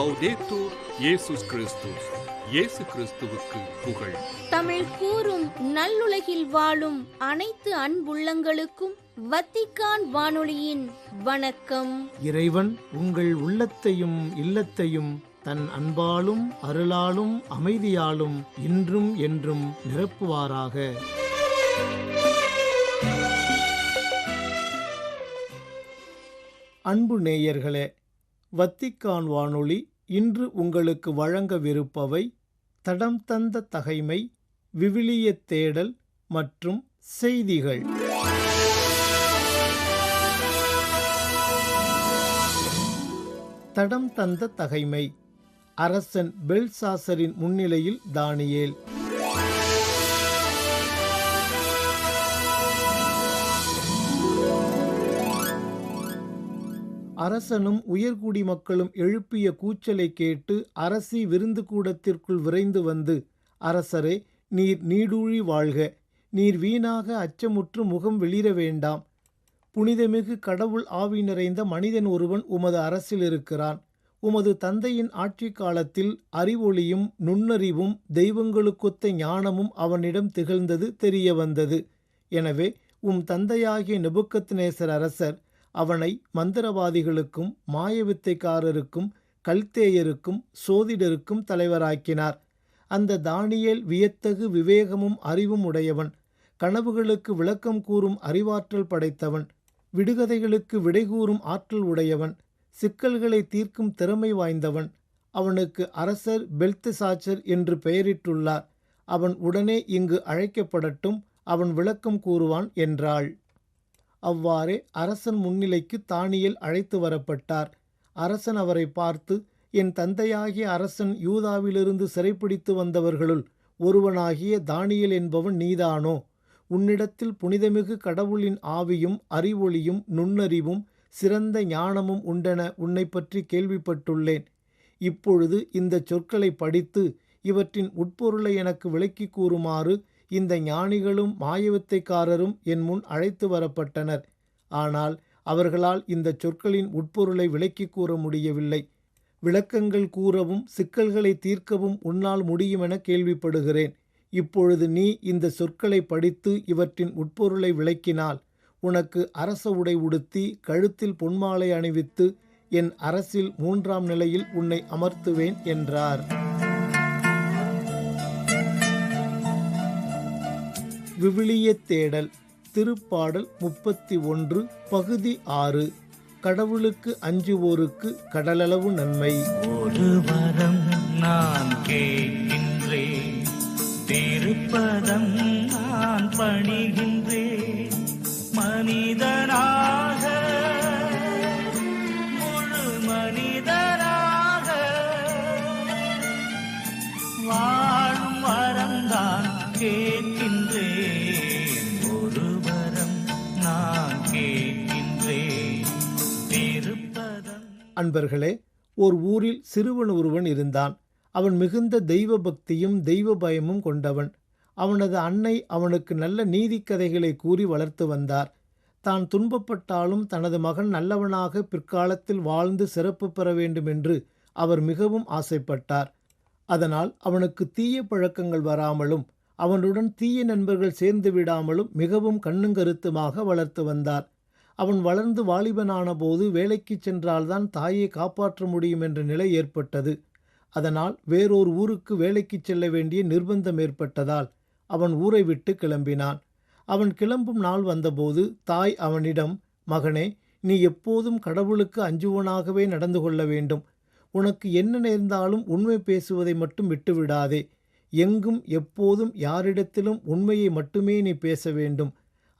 லௌதேத்தூர் இயேசுஸ் கிறிஸ்துஸ். இயேசு கிறிஸ்துவுக்கு புகழ். தமிழ் கூறும் நல்லுலகில் வாழும் அனைத்து அன்புள்ளங்களுக்கும் வத்திக்கான் வானொலியின் வணக்கம். இறைவன் உங்கள் உள்ளத்தையும் இல்லத்தையும் தன் அன்பாலும் அருளாலும் அமைதியாலும் இன்றும் என்றும் நிரப்புவாராக. அன்பு நேயர்களே, வத்திக்கான் வானொலி இன்று உங்களுக்கு வழங்கவிருப்பவை தடம் தந்த தகைமை, விவிலியத் தேடல் மற்றும் செய்திகள். தடம் தந்த தகைமை. அரசன் பெல்சாசரின் முன்னிலையில் தானியேல். அரசனும் உயர்குடி மக்களும் எழுப்பிய கூச்சலை கேட்டு அரசி விருந்து கூடத்திற்குள் விரைந்து வந்து, அரசரே, நீர் நீடூழி வாழ்க, நீர் வீணாக அச்சமுற்று முகம் வெளிர வேண்டாம். புனிதமிகு கடவுள் ஆவி நிறைந்த மனிதன் ஒருவன் உமது அரசில் இருக்கிறான். உமது தந்தையின் ஆட்சி காலத்தில் அறிவொளியும் நுண்ணறிவும் தெய்வங்களுக்கொத்த ஞானமும் அவனிடம் திகழ்ந்தது தெரிய வந்தது. எனவே தந்தையாகிய நெபுக்கத்நேசர் அரசர் அவனை மந்திரவாதிகளுக்கும் மாயவித்தைக்காரருக்கும் கல்தேயருக்கும் சோதிடருக்கும் தலைவராக்கினார். அந்த தானியேல் வியத்தகு விவேகமும் அறிவும் உடையவன். கனவுகளுக்கு விளக்கம் கூறும் அறிவாற்றல் படைத்தவன். விடுகதைகளுக்கு விடை கூறும் ஆற்றல் உடையவன். சிக்கல்களை தீர்க்கும் திறமை வாய்ந்தவன். அவனுக்கு அரசர் பெல்தெசாச்சர் என்று பெயரிட்டுள்ளார். அவன் உடனே இங்கு அழைக்கப்படட்டும், அவன் விளக்கம் கூறுவான் என்றாள். அவ்வாறே அரசன் முன்னிலைக்கு தானியேல் அழைத்து வரப்பட்டார். அரசன் அவரை பார்த்து, என் தந்தையாகிய அரசன் யூதாவிலிருந்து சிறைப்பிடித்து வந்தவர்களுள் ஒருவனாகிய தானியேல் என்பவன் நீதானோ? உன்னிடத்தில் புனிதமிகு கடவுளின் ஆவியும் அறிவொளியும் நுண்ணறிவும் சிறந்த ஞானமும் உண்டென உன்னை பற்றி கேள்விப்பட்டுள்ளேன். இப்பொழுது இந்த சொற்களை படித்து இவற்றின் உட்பொருளை எனக்கு விளக்கி கூறுமாறு இந்த ஞானிகளும் மாயவித்தைக்காரரும் என் முன் அழைத்து வரப்பட்டனர். ஆனால் அவர்களால் இந்த சொற்களின் உட்பொருளை விளக்கி கூற முடியவில்லை. விளக்கங்கள் கூறவும் சிக்கல்களை தீர்க்கவும் உன்னால் முடியுமென கேள்விப்படுகிறேன். இப்பொழுது நீ இந்த சொற்களை படித்து இவற்றின் உட்பொருளை விளக்கினால் உனக்கு அரச உடை உடுத்தி கழுத்தில் பொன்மாலை அணிவித்து என் அரசில் 3ஆம் நிலையில் உன்னை அமர்த்துவேன் என்றார். விவிலியத் தேடல். திருப்பாடல் 31 பகுதி 6. கடவுளுக்கு அஞ்சுவோருக்கு கடலளவு நன்மை. ஒரு வரம் நான் கேட்கின்றேன், திருப்பதம் நான் பணிகின்றேன். மனிதனாக, முழு மனிதனாக வாழும் வரம் தான் கேட்கின்றேன். ஒரு வரம் நான் கேட்கின்றேன், திருப்பதம். அன்பர்களே, ஓர் ஊரில் சிறுவன் ஒருவன் இருந்தான். அவன் மிகுந்த தெய்வ பக்தியும் தெய்வ பயமும் கொண்டவன். அவனது அன்னை அவனுக்கு நல்ல நீதி கதைகளை கூறி வளர்த்து வந்தார். தான் துன்பப்பட்டாலும் தனது மகன் நல்லவனாக பிற்காலத்தில் வாழ்ந்து சிறப்பு பெற வேண்டும் என்று அவர் மிகவும் ஆசைப்பட்டார். அதனால் அவனுக்கு தீய பழக்கங்கள் வராமலும் அவனுடன் தீய நண்பர்கள் சேர்ந்து விடாமலும் மிகவும் கண்ணுங்கருத்துமாக வளர்த்து வந்தார். அவன் வளர்ந்து வாலிபனான போது வேலைக்கு சென்றால்தான் தாயை காப்பாற்ற முடியும் என்ற நிலை ஏற்பட்டது. அதனால் வேறொரு ஊருக்கு வேலைக்கு செல்ல வேண்டிய நிர்பந்தம் ஏற்பட்டதால் அவன் ஊரை விட்டு கிளம்பினான். அவன் கிளம்பும் நாள் வந்தபோது தாய் அவனிடம், மகனே, நீ எப்போதும் கடவுளுக்கு அஞ்சுவனாகவே நடந்து கொள்ள வேண்டும். உனக்கு என்ன நேர்ந்தாலும் உண்மை பேசுவதை மட்டும் விட்டுவிடாதே. எங்கும் எப்போதும் யாரிடத்திலும் உண்மையை மட்டுமே நீ பேச வேண்டும்.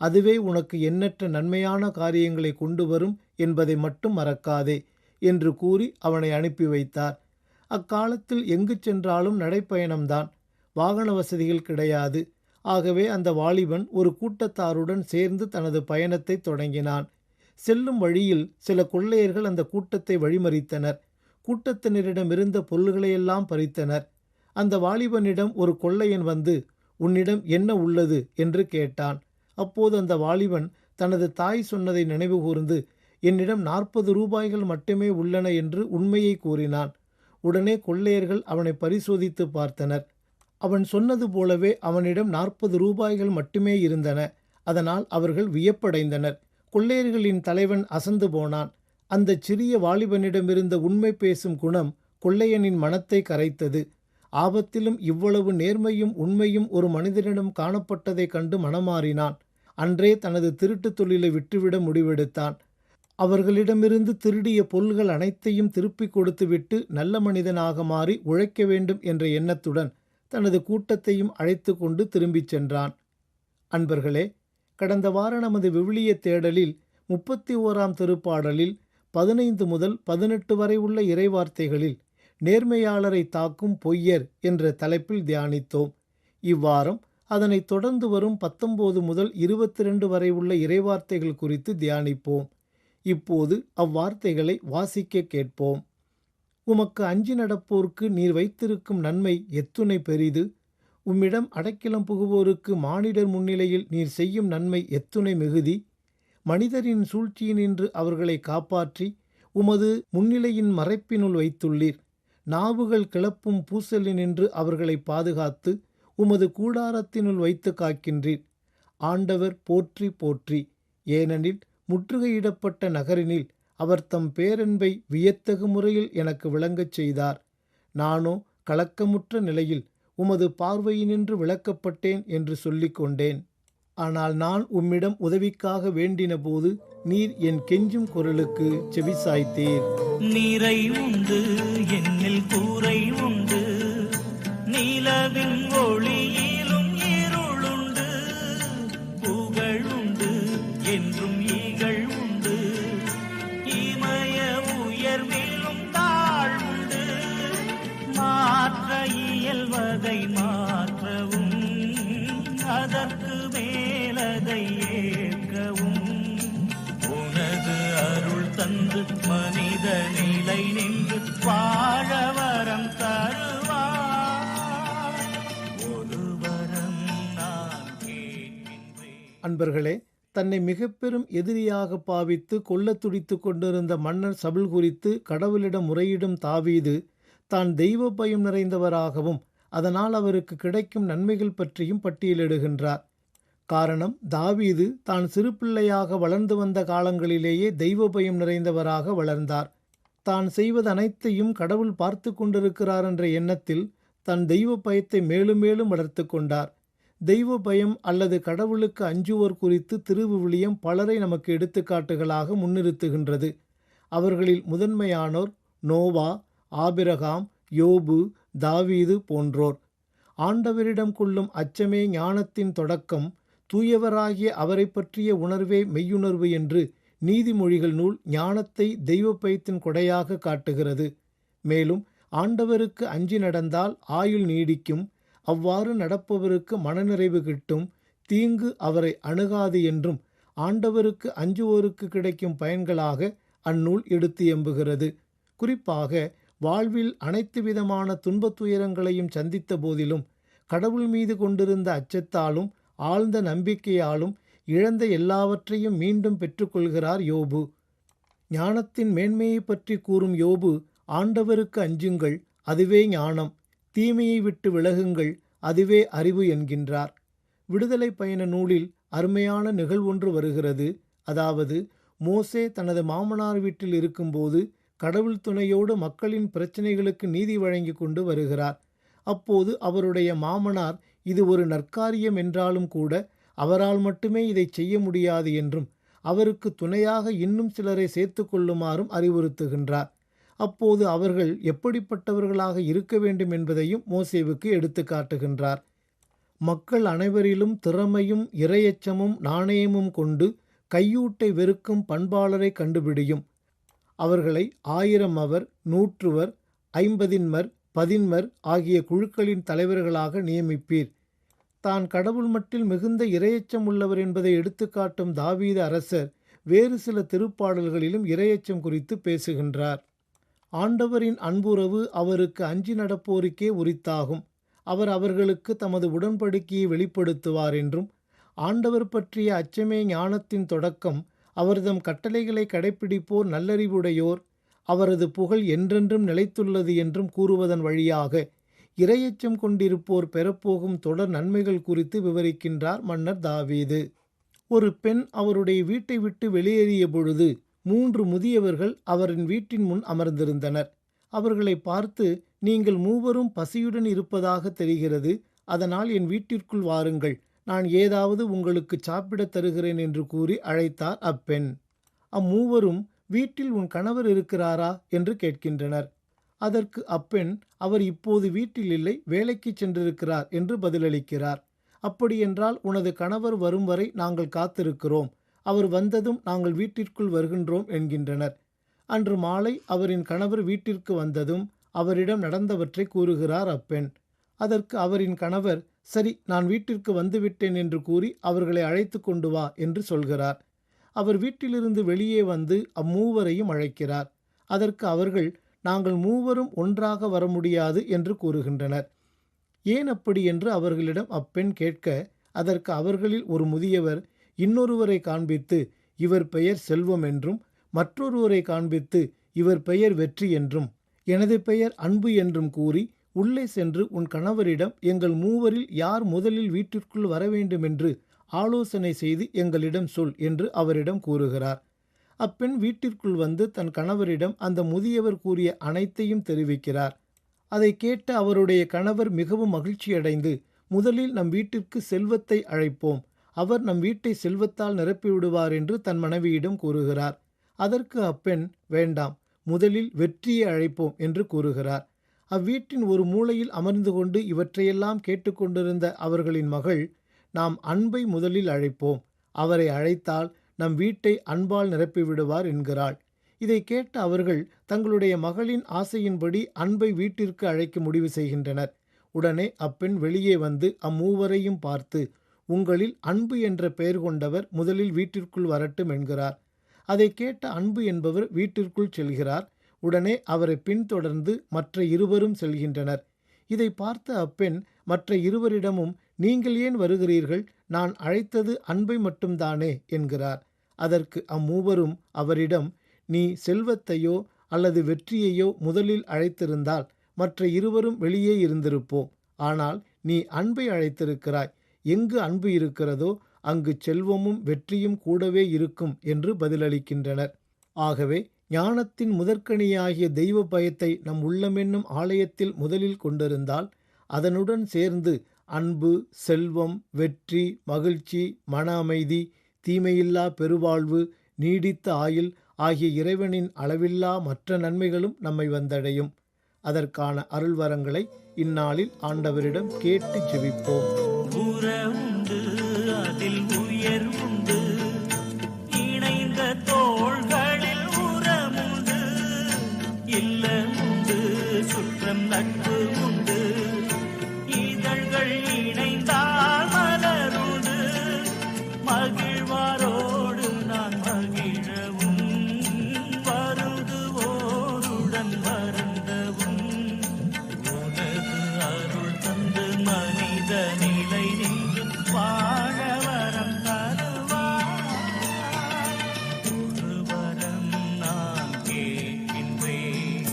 அதுவே உனக்கு எண்ணற்ற நன்மையான காரியங்களை கொண்டு வரும் என்பதை மட்டும் மறக்காதே என்று கூறி அவனை அனுப்பி வைத்தார். அக்காலத்தில் எங்கு சென்றாலும் நடைப்பயணம்தான். வாகன வசதிகள் கிடையாது. ஆகவே அந்த வாலிபன் ஒரு கூட்டத்தாருடன் சேர்ந்து தனது பயணத்தை தொடங்கினான். செல்லும் வழியில் சில கொள்ளையர்கள் அந்த கூட்டத்தை வழிமறித்தனர். கூட்டத்தினரிடமிருந்த பொருள்களையெல்லாம் பறித்தனர். அந்த வாலிபனிடம் ஒரு கொள்ளையன் வந்து, உன்னிடம் என்ன உள்ளது என்று கேட்டான். அப்போது அந்த வாலிபன் தனது தாய் சொன்னதை நினைவு கூர்ந்து, என்னிடம் 40 ரூபாய்கள் மட்டுமே உள்ளன என்று உண்மையை கூறினான். உடனே கொள்ளையர்கள் அவனை பரிசோதித்து பார்த்தனர். அவன் சொன்னது போலவே அவனிடம் 40 ரூபாய்கள் மட்டுமே இருந்தன. அதனால் அவர்கள் வியப்படைந்தனர். கொள்ளையர்களின் தலைவன் அசந்து போனான். அந்த சிறிய வாலிபனிடமிருந்த உண்மை பேசும் குணம் கொள்ளையனின் மனத்தை கரைத்தது. ஆபத்திலும் இவ்வளவு நேர்மையும் உண்மையும் ஒரு மனிதனிடம் காணப்பட்டதைக் கண்டு மனமாறினான். அன்றே தனது திருட்டு தொழிலை விட்டுவிட முடிவெடுத்தான். அவர்களிடமிருந்து திருடிய பொருள்கள் அனைத்தையும் திருப்பிக் கொடுத்துவிட்டு நல்ல மனிதனாக மாறி உழைக்க வேண்டும் என்ற எண்ணத்துடன் தனது கூட்டத்தையும் அழைத்து கொண்டு திரும்பிச் சென்றான். அன்பர்களே, கடந்த வார நமது விவிலிய தேடலில் 31ஆம் திருப்பாடலில் 15 முதல் 18 வரை உள்ள இறைவார்த்தைகளில் நேர்மையாளரை தாக்கும் பொய்யர் என்ற தலைப்பில் தியானித்தோம். இவ்வாரம் அதனைத் தொடர்ந்து வரும் 19 முதல் 22 வரை உள்ள இறைவார்த்தைகள் குறித்து தியானிப்போம். இப்போது அவ்வார்த்தைகளை வாசிக்க கேட்போம். உமக்கு அஞ்சி நடப்போர்க்கு நீர் வைத்திருக்கும் நன்மை எத்துணை பெரிது! உம்மிடம் அடைக்கலம் புகுவோருக்கு மானிடர் முன்னிலையில் நீர் செய்யும் நன்மை எத்துணை மிகுதி! மனிதரின் சூழ்ச்சியினின்று அவர்களை காப்பாற்றி உமது முன்னிலையின் மறைப்பினுள் வைத்துள்ளீர். நாவுகள் கிளப்பும் பூசலினின்று அவர்களை பாதுகாத்து உமது கூடாரத்தினுள் வைத்து காக்கின்றீர். ஆண்டவர் போற்றி போற்றி! ஏனெனில் முற்றுகையிடப்பட்ட நகரினில் அவர் தம் பேரன்பை வியத்தகு முறையில் எனக்கு விளங்கச் செய்தார். நானோ கலக்கமுற்ற நிலையில் உமது பார்வையினின்று விலக்கப்பட்டேன் என்று சொல்லிக் கொண்டேன். ஆனால் நான் உம்மிடம் உதவிக்காக வேண்டின போது நீர் என் கெஞ்சும் குரலுக்கு செவிசாய்த்தீர். நீரை உண்டு என்னில் கூரை உண்டு, நீலவின் ஒளியிலும் இருளுண்டு, புகழுண்டு என்றும் ஈகள் உண்டு, இமய உயர்விலும் தாழ்வுண்டு, மாற்ற இயல்வதை மாற்றவும் அதற்கு மேலதை ஏற்கவும் உனது அருள் தந்து மனித நிலை நின்று வாழ வரம் தருவார். ஒரு வரம் நான் கேட்கின்றேன். அன்பர்களே, தன்னை மிக பெரும் எதிரியாக பாவித்து கொல்ல துடித்து கொண்டிருந்த மன்னர் சவுல் குறித்து கடவுளிடம் முறையிடும் தாவீது தான் தெய்வ பயம் நிறைந்தவராகவும் அதனால் அவருக்கு கிடைக்கும் நன்மைகள் பற்றியும் பட்டியலிடுகின்றார். காரணம், தாவீது தான் சிறு பிள்ளையாக வளர்ந்து வந்த காலங்களிலேயே தெய்வ பயம் நிறைந்தவராக வளர்ந்தார். தான் செய்வது அனைத்தையும் கடவுள் பார்த்து கொண்டிருக்கிறார் என்ற எண்ணத்தில் தன் தெய்வ பயத்தை மேலும் மேலும் வளர்த்து கொண்டார். தெய்வ பயம் அல்லது கடவுளுக்கு அஞ்சுவோர் குறித்து திருவிவிலியம் பலரை நமக்கு எடுத்துக்காட்டுகளாக முன்னிறுத்துகின்றது. அவர்களில் முதன்மையானோர் நோவா, ஆபிரகாம், யோபு, தாவீது போன்றோர். ஆண்டவரிடம் கொள்ளும் அச்சமே ஞானத்தின் தொடக்கம், தூயவராகிய அவரை பற்றிய உணர்வே மெய்யுணர்வு என்று நீதிமொழிகள் நூல் ஞானத்தை தெய்வ பயத்தின் கொடையாக காட்டுகிறது. மேலும் ஆண்டவருக்கு அஞ்சி நடந்தால் ஆயுள் நீடிக்கும், அவ்வாறு நடப்பவருக்கு மனநிறைவு கிட்டும், தீங்கு அவரை அணுகாது என்றும் ஆண்டவருக்கு அஞ்சுவோருக்கு கிடைக்கும் பயன்களாக அந்நூல் எடுத்து எம்புகிறது. குறிப்பாக வாழ்வில் அனைத்து விதமான துன்பத் துயரங்களையும் சந்தித்த போதிலும் கடவுள் மீது கொண்டிருந்த அச்சத்தாலும் ஆழ்ந்த நம்பிக்கையாலும் இழந்த எல்லாவற்றையும் மீண்டும் பெற்றுக்கொள்கிறார் யோபு. ஞானத்தின் மேன்மையை பற்றி கூறும் யோபு, ஆண்டவருக்கு அஞ்சுங்கள், அதுவே ஞானம், தீமையை விட்டு விலகுங்கள், அதுவே அறிவு என்கின்றார். விடுதலை பயண நூலில் அருமையான நிகழ்வொன்று வருகிறது. அதாவது, மோசே தனது மாமனார் வீட்டில் இருக்கும்போது கடவுள் துணையோடு மக்களின் பிரச்சனைகளுக்கு நீதி வழங்கி கொண்டு வருகிறார். அப்போது அவருடைய மாமனார் இது ஒரு நற்காரியம் என்றாலும் கூட அவரால் மட்டுமே இதை செய்ய முடியாது என்றும் அவருக்கு துணையாக இன்னும் சிலரை சேர்த்து கொள்ளுமாறும் அறிவுறுத்துகின்றார். அப்போது அவர்கள் எப்படிப்பட்டவர்களாக இருக்க வேண்டும் என்பதையும் மோசேவுக்கு எடுத்து காட்டுகின்றார். மக்கள் அனைவரிலும் திறமையும் இறையச்சமும் நாணயமும் கொண்டு கையூட்டை வெறுக்கும் பண்பாளரை கண்டுபிடியும். அவர்களை 1000 அவர், 100 50 10 ஆகிய குழுக்களின் தலைவர்களாக நியமிப்பீர். தான் கடவுள் மட்டில் மிகுந்த இரையச்சம் உள்ளவர் என்பதை எடுத்துக்காட்டும் தாவீது அரசர் வேறு சில திருப்பாடல்களிலும் இரையச்சம் குறித்து பேசுகின்றார். ஆண்டவரின் அன்புறவு அவருக்கு அஞ்சி நடப்போருக்கே உரித்தாகும். அவர் அவர்களுக்கு தமது உடன்படிக்கையை வெளிப்படுத்துவார் என்றும், ஆண்டவர் பற்றிய அச்சமே ஞானத்தின் தொடக்கம், அவர்தம் கட்டளைகளை கடைப்பிடிப்போர் நல்லறிவுடையோர், அவரது புகழ் என்றென்றும் நிலைத்துள்ளது என்றும் கூறுவதன் வழியாக இறையச்சம் கொண்டிருப்போர் பெறப்போகும் தொடர் நன்மைகள் குறித்து விவரிக்கின்றார் மன்னர் தாவீது. ஒரு பெண் அவருடைய வீட்டை விட்டு வெளியேறிய பொழுது 3 முதியவர்கள் அவரின் வீட்டின் முன் அமர்ந்திருந்தனர். அவர்களை பார்த்து, நீங்கள் மூவரும் பசியுடன் இருப்பதாக தெரிகிறது, அதனால் என் வீட்டிற்குள் வாருங்கள், நான் ஏதாவது உங்களுக்கு சாப்பிடத் தருகிறேன் என்று கூறி அழைத்தார் அப்பெண். அம்மூவரும், வீட்டில் உன் கணவர் இருக்கிறாரா என்று கேட்கின்றனர். அதற்கு அப்பெண், அவர் இப்போது வீட்டில் இல்லை, வேலைக்கு சென்றிருக்கிறார் என்று பதிலளிக்கிறார். அப்படியென்றால் உனது கணவர் வரும் வரை நாங்கள் காத்திருக்கிறோம், அவர் வந்ததும் நாங்கள் வீட்டிற்குள் வருகின்றோம் என்கின்றனர். அன்று மாலை அவரின் கணவர் வீட்டிற்கு வந்ததும் அவரிடம் நடந்தவற்றை கூறுகிறார் அப்பெண். அதற்கு அவரின் கணவர், சரி, நான் வீட்டிற்கு வந்துவிட்டேன் என்று கூறி அவர்களை அழைத்து கொண்டு வா என்று சொல்கிறார். அவர் வீட்டிலிருந்து வெளியே வந்து அம்மூவரையும் அழைக்கிறார். அதற்கு அவர்கள், நாங்கள் மூவரும் ஒன்றாக வர முடியாது என்று கூறுகின்றனர். ஏன் அப்படி என்று அவர்களிடம் அப்பெண் கேட்க, அதற்கு அவர்களில் ஒரு முதியவர் இன்னொருவரை காண்பித்து, இவர் பெயர் செல்வம் என்றும், மற்றொருவரை காண்பித்து, இவர் பெயர் வெற்றி என்றும், எனது பெயர் அன்பு என்றும் கூறி, உள்ளே சென்று உன் கணவரிடம் எங்கள் மூவரில் யார் முதலில் வீட்டிற்குள் வர வேண்டும் என்று ஆலோசனை செய்து எங்களிடம் சொல் என்று அவரிடம் கூறுகிறார். அப்பெண் வீட்டிற்குள் வந்து தன் கணவரிடம் அந்த முதியவர் கூறிய அனைத்தையும் தெரிவிக்கிறார். அதை கேட்ட அவருடைய கணவர் மிகவும் மகிழ்ச்சியடைந்து, முதலில் நம் வீட்டிற்கு செல்வத்தை அழைப்போம், அவர் நம் வீட்டை செல்வத்தால் நிரப்பிவிடுவார் என்று தன் மனைவியிடம் கூறுகிறார். அதற்கு அப்பெண், வேண்டாம், முதலில் வெற்றியை அழைப்போம் என்று கூறுகிறார். அவ்வீட்டின் ஒரு மூலையில் அமர்ந்து கொண்டு இவற்றையெல்லாம் கேட்டுக்கொண்டிருந்த அவர்களின் மகள், நாம் அன்பை முதலில் அழைப்போம், அவரை அழைத்தால் நம் வீட்டை அன்பால் நிரப்பிவிடுவார் என்கிறாள். இதை கேட்ட அவர்கள் தங்களுடைய மகளின் ஆசையின்படி அன்பை வீட்டிற்கு அழைக்க முடிவு செய்கின்றனர். உடனே அப்பெண் வெளியே வந்து அம்மூவரையும் பார்த்து, உங்களில் அன்பு என்ற பெயர் கொண்டவர் முதலில் வீட்டிற்குள் வரட்டும் என்கிறார். அதை கேட்ட அன்பு என்பவர் வீட்டிற்குள் செல்கிறார். உடனே அவரை பின்தொடர்ந்து மற்ற இருவரும் செல்கின்றனர். இதை பார்த்த அப்பெண் மற்ற இருவரிடமும், நீங்கள் ஏன் வருகிறீர்கள், நான் அழைத்தது அன்பை மட்டும்தானே என்கிறார். அதற்கு அம்மூவரும் அவரிடம், நீ செல்வத்தையோ அல்லது வெற்றியையோ முதலில் அழைத்திருந்தால் மற்ற இருவரும் வெளியே இருந்திருப்போம், ஆனால் நீ அன்பை அழைத்திருக்கிறாய், எங்கு அன்பு இருக்கிறதோ அங்கு செல்வமும் வெற்றியும் கூடவே இருக்கும் என்று பதிலளிக்கின்றனர். ஆகவே ஞானத்தின் முதற்கனியாகிய தெய்வ பயத்தை நம் உள்ளமென்னும் ஆலயத்தில் முதலில் கொண்டிருந்தால், அதனுடன் சேர்ந்து அன்பு, செல்வம், வெற்றி, மகிழ்ச்சி, மன அமைதி, தீமையில்லா பெருவாழ்வு, நீடித்த ஆயுள் ஆகிய இறைவனின் அளவில்லா மற்ற நன்மைகளும் நம்மை வந்தடையும். அதற்கான அருள்வரங்களை இந்நாளில் ஆண்டவரிடம் கேட்டு ஜெபிப்போம். உறவுண்டு அதில் உயர் உண்டு, இணைந்த தோள்களில் உறமுண்டு, இல்லமுண்டு சுற்றம் நட்பு உண்டு, இதழ்கள் இணைந்தால் மலருண்டு, மகிழ்வாரோடு நான் மகிழவும், வருந்துவோருடன் வருந்தவும், உனது அருள் தந்து மனித நிலை நின்று வாழ வரம் தருவாய். ஒரு வரம் நான் கேட்கின்றேன்,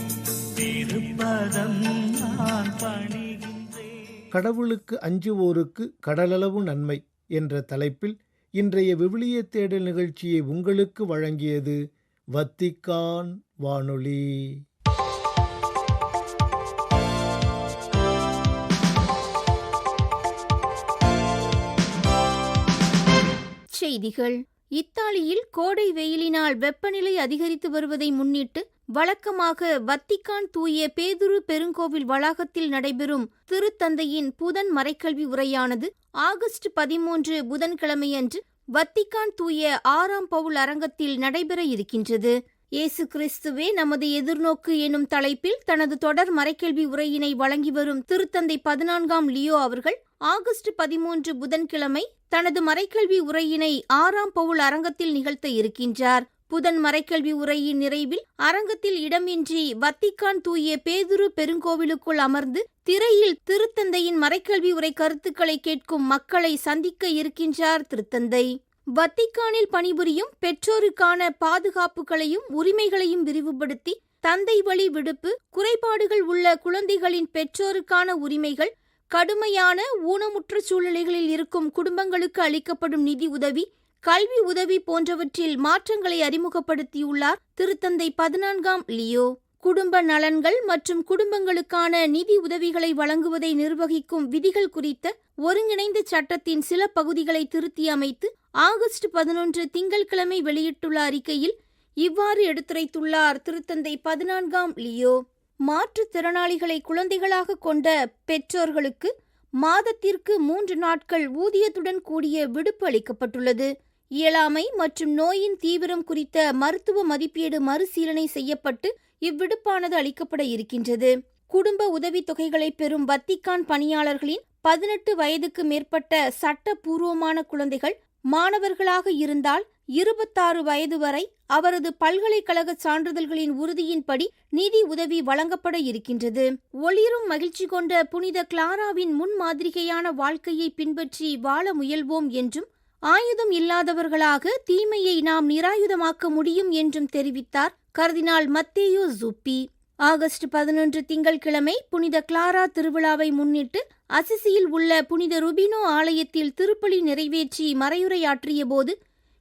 திருப்பதம் நான் பணிகின்றேன். கடவுளுக்கு அஞ்சுவோருக்கு கடலளவு நன்மை என்ற தலைப்பில் இன்றைய விவிலிய தேடல் நிகழ்ச்சியை உங்களுக்கு வழங்கியது வத்திக்கான் வானொலி. செய்திகள். இத்தாலியில் கோடை வெயிலினால் வெப்பநிலை அதிகரித்து வருவதை முன்னிட்டு வழக்கமாக வத்திக்கான் தூய பேதுரு பெருங்கோவில் வளாகத்தில் நடைபெறும் திருத்தந்தையின் புதன் மறைக்கல்வி உரையானது ஆகஸ்ட் 13 புதன்கிழமையன்று வத்திக்கான் தூய 6ஆம் பவுல் அரங்கத்தில் நடைபெற இருக்கின்றது. இயேசு கிறிஸ்துவே நமது எதிர்நோக்கு எனும் தலைப்பில் தனது தொடர் மறைக்கல்வி உரையினை வழங்கி வரும் திருத்தந்தை 14ஆம் லியோ அவர்கள் ஆகஸ்ட் 13 புதன்கிழமை தனது மறைக்கல்வி உரையினை 6ஆம் பவுல் அரங்கத்தில் நிகழ்த்த இருக்கின்றார். புதன் மறைக்கல்வி உரையின் நிறைவில் அரங்கத்தில் இடமின்றி வத்திக்கான் தூய பேதுரு பெருங்கோவிலுக்குள் அமர்ந்து திரையில் திருத்தந்தையின் மறைக்கல்வி உரை கருத்துக்களை கேட்கும் மக்களை சந்திக்க இருக்கின்றார் திருத்தந்தை. வத்திக்கானில் பணிபுரியும் பெற்றோருக்கான பாதுகாப்புகளையும் உரிமைகளையும் விரிவுபடுத்தி தந்தை வழி விடுப்பு, குறைபாடுகள் உள்ள குழந்தைகளின் பெற்றோருக்கான உரிமைகள், கடுமையான ஊனமுற்ற சூழ்நிலைகளில் இருக்கும் குடும்பங்களுக்கு அளிக்கப்படும் நிதி உதவி, கல்வி உதவி போன்றவற்றில் மாற்றங்களை அறிமுகப்படுத்தியுள்ளார் திருத்தந்தை 14ஆம் லியோ. குடும்ப நலன்கள் மற்றும் குடும்பங்களுக்கான நிதி உதவிகளை வழங்குவதை நிர்வகிக்கும் விதிகள் குறித்த ஒருங்கிணைந்த சட்டத்தின் சில பகுதிகளை திருத்தி அமைத்து ஆகஸ்ட் 11 திங்கட்கிழமை வெளியிட்டுள்ள அறிக்கையில் இவ்வாறு எடுத்துரைத்துள்ளார் திருத்தந்தை 14ஆம் லியோ. மாற்றுத்திறனாளிகளை குழந்தைகளாக கொண்ட பெற்றோர்களுக்கு மாதத்திற்கு 3 நாட்கள் ஊதியத்துடன் கூடிய விடுப்பு அளிக்கப்பட்டுள்ளது. இயலாமை மற்றும் நோயின் தீவிரம் குறித்த மருத்துவ மதிப்பீடு மறுசீலனை செய்யப்பட்டு இவ்விடுப்பானது அளிக்கப்பட இருக்கின்றது. குடும்ப உதவித்தொகைகளை பெறும் வத்திக்கான் பணியாளர்களின் 18 வயதுக்கு மேற்பட்ட சட்டபூர்வமான குழந்தைகள் மாணவர்களாக இருந்தால் 26 வயது வரை அவரது பல்கலைக்கழக சான்றிதழ்களின் உறுதியின்படி நிதி உதவி வழங்கப்பட இருக்கின்றது. ஒளிரும் மகிழ்ச்சி கொண்ட புனித கிளாராவின் முன்மாதிரிகையான வாழ்க்கையை பின்பற்றி வாழ முயல்வோம் என்றும், ஆயுதம் இல்லாதவர்களாக தீமையை நாம் நிராயுதமாக்க முடியும் என்றும் தெரிவித்தார் கர்தினால் மத்தேயோ ஜூப்பி. ஆகஸ்ட் 11 திங்கட்கிழமை புனித கிளாரா திருவிழாவை முன்னிட்டு அசிசியில் உள்ள புனித ருபினோ ஆலயத்தில் திருப்பலி நிறைவேற்றி மறையுரையாற்றிய போது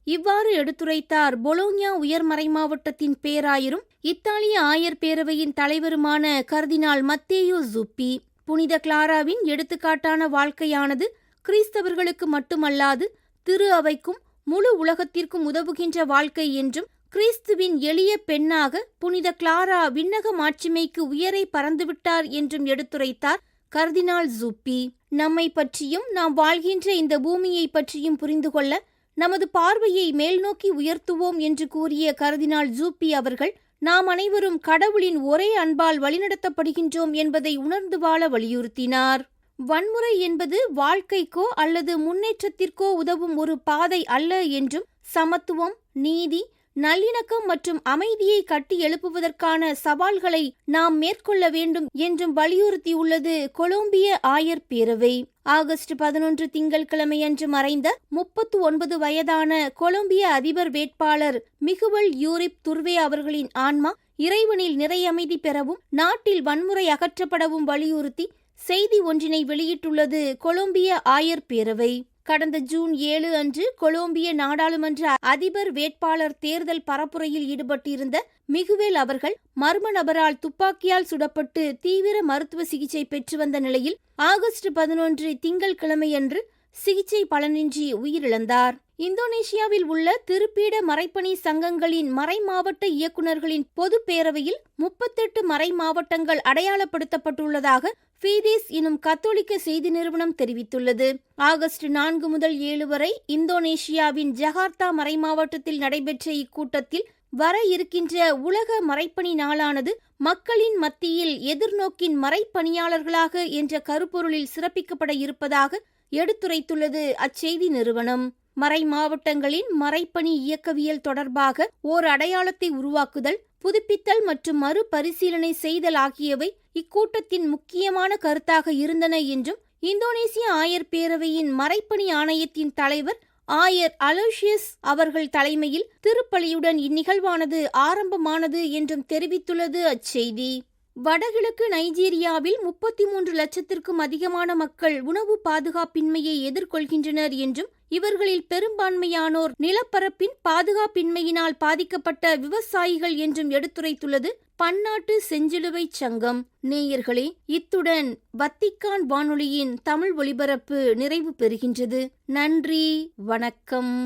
இவ்வாறு எடுத்துரைத்தார் பொலோக்னா உயர் மறைமாவட்டத்தின் பேராயரும் இத்தாலிய ஆயர் பேரவையின் தலைவருமான கர்தினால் மத்தேயோ ஜூப்பி. புனித கிளாராவின் எடுத்துக்காட்டான வாழ்க்கையானது கிறிஸ்தவர்களுக்கு மட்டுமல்லாது திரு அவைக்கும் முழு உலகத்திற்கும் உதவுகின்ற வாழ்க்கை என்றும், கிறிஸ்துவின் எளிய பெண்ணாக புனித கிளாரா விண்ணக மாட்சிமைக்கு உயரை பறந்துவிட்டார் என்றும் எடுத்துரைத்தார் கர்தினால் ஜூப்பி. நம்மை பற்றியும் நாம் வாழ்கின்ற இந்த பூமியை பற்றியும் புரிந்து கொள்ள நமது பார்வையை மேல்நோக்கி உயர்த்துவோம் என்று கூறிய கர்தினால் ஜூப்பி அவர்கள், நாம் அனைவரும் கடவுளின் ஒரே அன்பால் வழிநடத்தப்படுகின்றோம் என்பதை உணர்ந்து வாழ வலியுறுத்தினார். வன்முறை என்பது வாழ்க்கைக்கோ அல்லது முன்னேற்றத்திற்கோ உதவும் ஒரு பாதை அல்ல என்றும், சமத்துவம், நீதி, நல்லிணக்கம் மற்றும் அமைதியை கட்டி எழுப்புவதற்கான சவால்களை நாம் மேற்கொள்ள வேண்டும் என்றும் வலியுறுத்தியுள்ளது கொலம்பிய ஆயர் பேரவை. ஆகஸ்ட் 11 திங்கட்கிழமையன்று மறைந்த 39 வயதான கொலம்பிய அதிபர் வேட்பாளர் மிகுவல் யூரிப் துர்வே அவர்களின் ஆன்மா இறைவனில் நிறையமைதி பெறவும் நாட்டில் வன்முறை அகற்றப்படவும் வலியுறுத்தி செய்தி ஒன்றினை வெளியிட்டுள்ளது கொலம்பிய ஆயர் பேரவை. கடந்த ஜூன் 7 அன்று கொலம்பிய நாடாளுமன்ற அதிபர் வேட்பாளர் தேர்தல் பரப்புரையில் ஈடுபட்டிருந்த மிகுவேல் அவர்கள் மர்ம நபரால் துப்பாக்கியால் சுடப்பட்டு தீவிர மருத்துவ சிகிச்சை பெற்று வந்த நிலையில் ஆகஸ்ட் 11 திங்கட்கிழமையன்று சிகிச்சை பலனின்றி உயிரிழந்தார். இந்தோனேஷியாவில் உள்ள திருப்பீட மறைப்பணி சங்கங்களின் மறைமாவட்ட இயக்குநர்களின் பொது பேரவையில் 38 மறை மாவட்டங்கள் அடையாளப்படுத்தப்பட்டுள்ளதாக ஃபீதேஸ் எனும் கத்தோலிக்க செய்தி நிறுவனம் தெரிவித்துள்ளது. ஆகஸ்ட் 4 முதல் 7 வரை இந்தோனேஷியாவின் ஜகார்த்தா மறைமாவட்டத்தில் நடைபெற்ற இக்கூட்டத்தில் வர இருக்கின்ற உலக மறைப்பணி நாளானது மக்களின் மத்தியில் எதிர்நோக்கின் மறைப்பணியாளர்களாக என்ற கருப்பொருளில் சிறப்பிக்கப்பட இருப்பதாக எடுத்துரைத்துள்ளது அச்செய்தி நிறுவனம். மறை மாவட்டங்களின் மறைப்பணி இயக்கவியல் தொடர்பாக ஓர் அடையாளத்தை உருவாக்குதல், புதுப்பித்தல் மற்றும் மறுபரிசீலனை செய்தல் ஆகியவை இக்கூட்டத்தின் முக்கியமான கருத்தாக இருந்தன என்றும், இந்தோனேசிய ஆயர் பேரவையின் மறைப்பணி ஆணையத்தின் தலைவர் ஆயர் அலோசியஸ் அவர்கள் தலைமையில் திருப்பலியுடன் இந்நிகழ்வானது ஆரம்பமானது என்றும் தெரிவித்துள்ளது அச்செய்தி. வடகிழக்கு நைஜீரியாவில் 33 லட்சத்திற்கும் அதிகமான மக்கள் உணவு பாதுகாப்பின்மையை எதிர்கொள்கின்றனர் என்றும், இவர்களில் பெரும்பான்மையானோர் நிலப்பரப்பின் பாதுகாப்பின்மையினால் பாதிக்கப்பட்ட விவசாயிகள் என்றும் எடுத்துரைத்துள்ளது பன்னாட்டு செஞ்சிலுவை சங்கம். நேயர்களே, இத்துடன் வத்திக்கான் வானொலியின் தமிழ் ஒலிபரப்பு நிறைவு பெறுகின்றது. நன்றி, வணக்கம்.